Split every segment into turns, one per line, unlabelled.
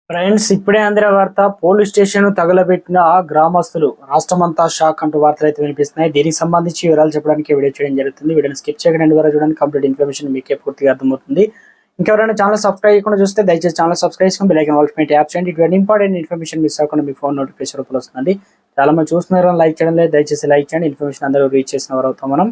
Friends, ఇప్పుడే అందిన వార్త. పోలీస్ స్టేషన్ తగలబెట్టిన గ్రామస్తులు. రాష్ట్రమంతా షాక్ అంటూ వార్తలు అయితే వినిపిస్తున్నాయి. దీనికి సంబంధించి వివరాలు చెప్పడానికి వీడియో చేయడం జరుగుతుంది. వీడియోని స్కిప్ చేయకుండా ద్వారా చూడండి. కంప్లీట్ ఇన్ఫర్మేషన్ మీకే పూర్తిగా అర్థమవుతుంది. ఇంకెవరైనా ఛానల్ సబ్స్క్రైబ్ చేయకుండా చూస్తే దయచేసి ఛానల్ సబ్స్క్రైబ్ చేసుకుని బెల్ ఐకాన్ ఆల్ పైన ట్యాప్ చేయండి. ఇటువంటి ఇంపార్టెంట్ ఇన్ఫర్మేషన్ మిస్ అవ్వకుండా మీ ఫోన్ నోటిఫికేషన్ రూపంలో వస్తుంది. చాలా మంది చూస్తున్నారు, లైక్ చేయడం లేదు. దయచేసి లైక్ చేయండి. ఇన్ఫర్మేషన్ అందరూ రీచ్ చేసిన వారు అవుతాం మనం.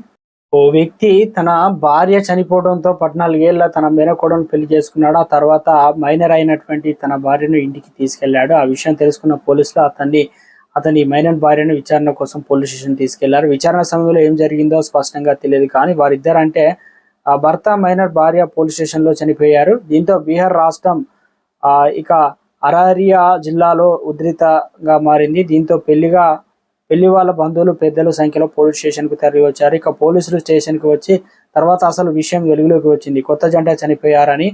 ఓ వ్యక్తి తన భార్య చనిపోవడంతో 14 ఏళ్ల తన మేనకోడను పెళ్లి చేసుకున్నాడు. ఆ తర్వాత మైనర్ అయినటువంటి తన భార్యను ఇంటికి తీసుకెళ్లాడు. ఆ విషయం తెలుసుకున్న పోలీసులు అతని మైనర్ భార్యను విచారణ కోసం పోలీస్ స్టేషన్ తీసుకెళ్లారు. విచారణ సమయంలో ఏం జరిగిందో స్పష్టంగా తెలియదు, కానీ వారిద్దరంటే ఆ భర్త మైనర్ భార్య పోలీస్ స్టేషన్ లో చనిపోయారు. దీంతో బీహార్ రాష్ట్రం ఇక అరారియా జిల్లాలో ఉద్రిక్తంగా మారింది. దీంతో పెళ్లి వాళ్ళ బంధువులు పెద్దల సంఖ్యలో పోలీస్ స్టేషన్ కు తరలి వచ్చారు. ఇక పోలీసులు స్టేషన్ కు వచ్చి తర్వాత అసలు విషయం వెలుగులోకి వచ్చింది. కొత్త జంట చనిపోయారని,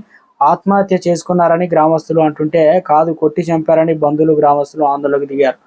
ఆత్మహత్య చేసుకున్నారని గ్రామస్తులు అంటుంటే, కాదు కొట్టి చంపారని బంధువులు గ్రామస్తులు ఆందోళనకు దిగారు.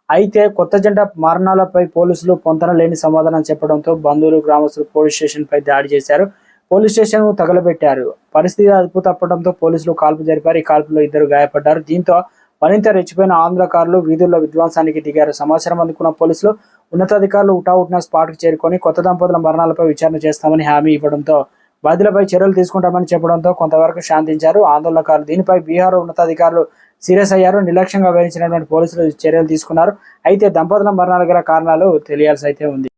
అయితే కొత్త జంట మరణాలపై పోలీసులు పొంతన లేని సమాధానం చెప్పడంతో బంధువులు గ్రామస్తులు పోలీస్ స్టేషన్ పై దాడి చేశారు. పోలీస్ స్టేషన్ తగలబెట్టారు. పరిస్థితి అదుపు తప్పడంతో పోలీసులు కాల్పు జరిపారు. ఈ కాల్పులో 2 గాయపడ్డారు. దీంతో మరింత రెచ్చిపోయిన ఆందోళనకారులు వీధుల్లో విధ్వంసానికి దిగారు. సమాచారం అందుకున్న పోలీసులు ఉన్నతాధికారులు హుటాహుటిన స్పాట్కు చేరుకొని కొత్త దంపతుల మరణాలపై విచారణ చేస్తామని హామీ ఇవ్వడంతో, బాధ్యులపై చర్యలు తీసుకుంటామని చెప్పడంతో కొంతవరకు శాంతించారు ఆందోళనకారులు. దీనిపై బీహార్ ఉన్నతాధికారులు సీరియస్ అయ్యారు. నిర్లక్ష్యంగా వ్యవహరించినటువంటి పోలీసులు చర్యలు తీసుకున్నారు. అయితే దంపతుల మరణాలు గల కారణాలు తెలియాల్సి అయితే ఉంది.